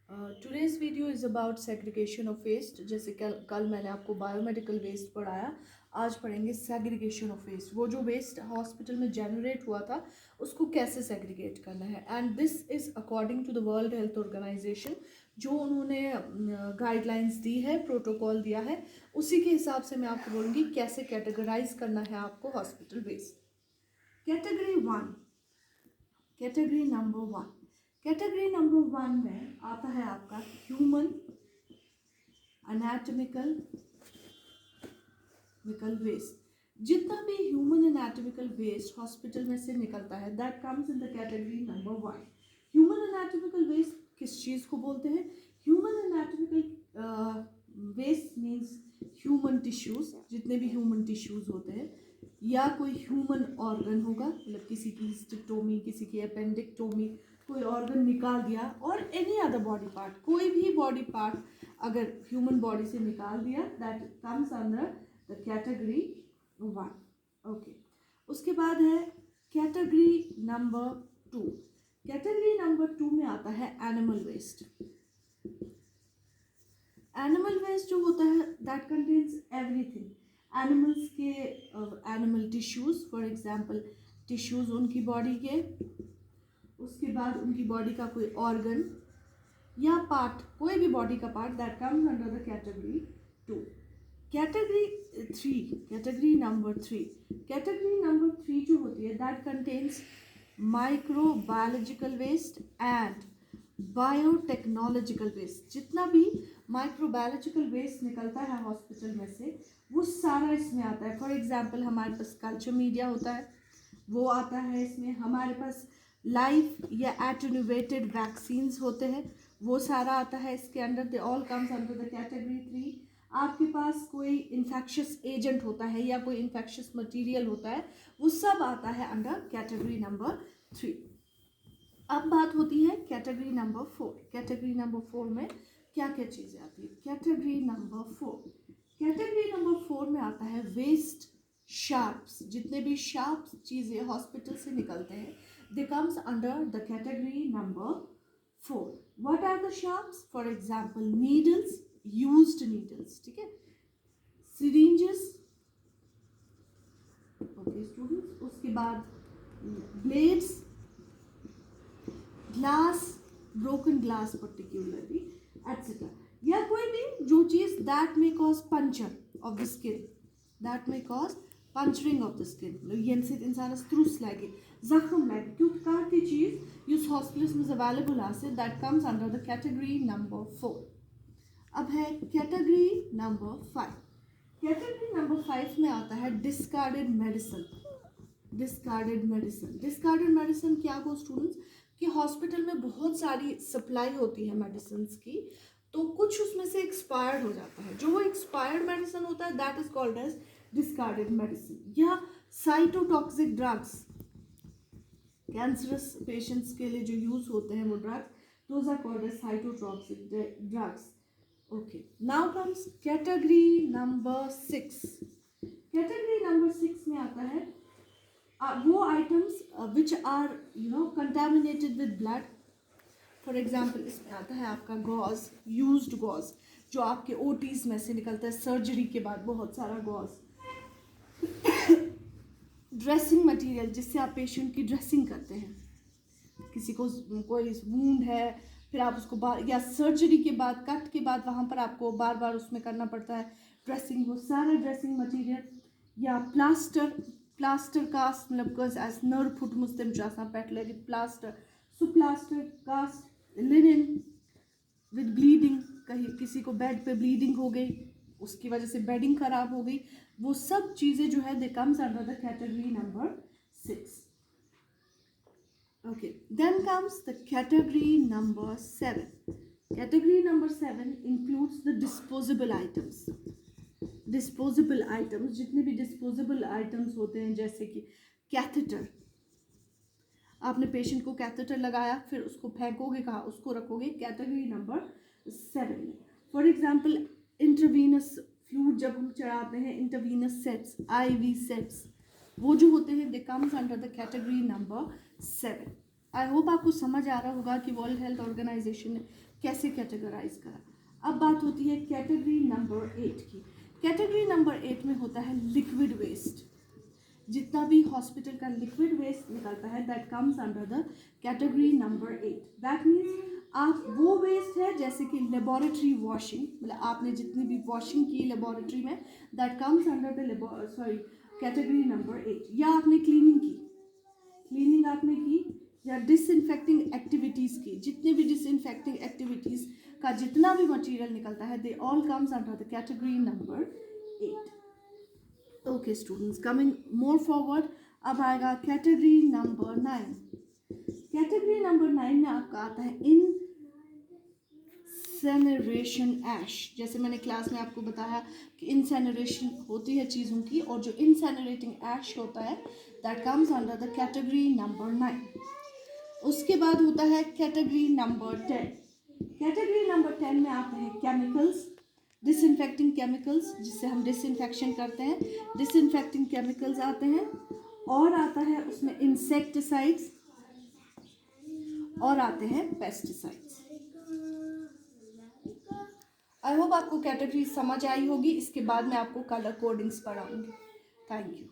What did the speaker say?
Today's video is about segregation of waste. जैसे कल मैंने आपको बायोमेडिकल वेस्ट पढ़ाया, आज पढ़ेंगे सेग्रीगेशन ऑफ वेस्ट। वो जो वेस्ट हॉस्पिटल में जनरेट हुआ था उसको कैसे सेग्रीगेट करना है। And this is according to the World Health Organization. जो उन्होंने गाइडलाइंस दी है, प्रोटोकॉल दिया है, उसी के हिसाब से मैं आपको बोलूँगी कैसे कैटेगराइज करना है आपको hospital waste. Category one, category number one. Category number one में आता है आपका ह्यूमन एनाटॉमिकल वेस्ट। जितना भी ह्यूमन एनाटॉमिकल वेस्ट हॉस्पिटल में से निकलता है that comes in the category number one. Human anatomical waste किस चीज़ को बोलते हैं? Human anatomical waste means human tissues, जितने भी ह्यूमन टिश्यूज होते हैं, या कोई ह्यूमन ऑर्गन होगा, मतलब किसी की हिस्टेक्टोमी, किसी की अपेंडिक्टोमी, कोई ऑर्गन निकाल दिया, और एनी अदर बॉडी पार्ट, कोई भी बॉडी पार्ट अगर ह्यूमन बॉडी से निकाल दिया that comes under the category one. Okay, उसके बाद है category number two. Category number two में आता है एनिमल वेस्ट। एनिमल वेस्ट जो होता है दैट कंटेन्स एवरीथिंग। एनिमल्स के animal tissues, for example tissues उनकी बॉडी के, उसके बाद उनकी बॉडी का कोई ऑर्गन या पार्ट, कोई भी बॉडी का part, that comes under the category two. Category three, category number three. Category number three जो होती है that contains microbiological waste and biotechnological waste. जितना भी माइक्रोबायोलॉजिकल वेस्ट निकलता है हॉस्पिटल में से वो सारा इसमें आता है। फॉर एग्जांपल हमारे पास कल्चर मीडिया होता है, वो आता है इसमें। हमारे पास लाइव या एटेन्यूएटेड वैक्सीन्स होते हैं, वो सारा आता है इसके under. They all comes under the category three. आपके पास कोई इन्फेक्शियस एजेंट होता है या कोई इन्फेक्शियस मटेरियल होता है, वो सब आता है अंडर कैटेगरी नंबर थ्री। अब बात होती है category number four. Category number four में क्या क्या चीज़ें आती है? Category number four, category number four में आता है वेस्ट शार्प्स। जितने भी शार्प चीज़ें हॉस्पिटल से निकलते हैं they comes under the category number four. What are the sharps? For example needles, used needles, ठीक है, सिरिंजेस, ओके स्टूडेंट्स, उसके बाद blades, glass, broken glass particularly, etcetera. या कोई भी जो चीज़ that may cause puncture of the skin, that may cause puncturing of the skin, यमि सत इंसानस त्रुस लगे, जख्म लगे, क्योंकि कह ती चीज़ युस हॉस्पिटल्स में अवेलेबल आसे that comes under the category number four. अब है category number five. Category number five में आता है discarded medicine. Discarded medicine, discarded medicine क्या हो स्टूडेंट्स, कि हॉस्पिटल में बहुत सारी सप्लाई होती है मेडिसिन की, तो कुछ उसमें से एक्सपायर्ड हो जाता है। जो वो एक्सपायर्ड मेडिसिन होता है that is called as discarded medicine. या साइटोटॉक्सिक ड्रग्स, कैंसरस पेशेंट्स के लिए जो यूज होते हैं वो drugs, those are called as cytotoxic drugs. Okay, now comes category number six. कैटेगरी नंबर सिक्स में आता है वो items which are contaminated with blood. For example इसमें आता है आपका गॉज, यूज्ड गॉज, जो आपके ओटीज में से निकलता है सर्जरी के बाद, बहुत सारा गॉज। ड्रेसिंग मटेरियल, जिससे आप पेशेंट की ड्रेसिंग करते हैं, किसी को कोई वूंड है, फिर आप उसको बार, या सर्जरी के बाद, कट के बाद वहाँ पर आपको बार बार उसमें करना पड़ता है ड्रेसिंग, वो सारा ड्रेसिंग मटेरियल। या प्लास्टर, प्लास्टर कास्ट, मतलब एज नर फुटमुस तम पे लगे plaster, so plaster cast, linen with bleeding, कहीं किसी को बेड पे ब्लीडिंग हो गई, उसकी वजह से बेडिंग खराब हो गई, वो सब चीज़ें जो है दे comes under the category number six. Okay, then comes the category number seven. Category number seven includes the disposable items. Disposable items, जितने भी disposable items होते हैं, जैसे कि कैथेटर, आपने पेशेंट को कैथेटर लगाया, फिर उसको फेंकोगे कहाँ? उसको रखोगे कैटेगरी नंबर सेवन में। फॉर एग्जाम्पल इंटरवीनस फ्लूइड जब हम चढ़ाते हैं, इंटरवीनस सेट्स, आईवी सेट्स, वो जो होते हैं they comes under the category number seven. I hope आपको समझ आ रहा होगा कि वर्ल्ड हेल्थ ऑर्गेनाइजेशन ने कैसे कैटेगराइज करा। अब बात होती है कैटेगरी नंबर 8 की। कैटेगरी नंबर 8 में होता है लिक्विड वेस्ट। जितना भी हॉस्पिटल का लिक्विड वेस्ट निकलता है that comes under the category number 8। That means आप वो वेस्ट है जैसे कि लेबोरेटरी वॉशिंग, मतलब आपने जितनी भी वॉशिंग की लेबोरेटरी में, that comes under the category number 8। या आपने क्लीनिंग आपने की, या डिसइंफेक्टिंग एक्टिविटीज़ की, जितने भी डिसइंफेक्टिंग एक्टिविटीज़ का जितना भी मटेरियल निकलता है they all comes under the category number 8। Okay students, coming more forward, अब आएगा कैटेगरी नंबर 9। कैटेगरी नंबर 9 में आपका आता है इंसेनरेशन ऐश। जैसे मैंने क्लास में आपको बताया कि इंसेनरेशन होती है चीज़ों की, और जो इंसेनरेटिंग ऐश होता है that comes under the category number 9। उसके बाद होता है कैटेगरी नंबर 10। कैटेगरी नंबर 10 में आते हैं केमिकल्स, डिसइंफेक्टिंग केमिकल्स, जिससे हम डिसइंफेक्शन करते हैं, डिसइंफेक्टिंग केमिकल्स आते हैं। और आता है उसमें इंसेक्टिसाइड्स, और आते हैं पेस्टिसाइड्स। आई होप आपको कैटेगरी समझ आई होगी। इसके बाद मैं आपको कलर कोडिंग्स पढ़ाऊंगी। Thank you.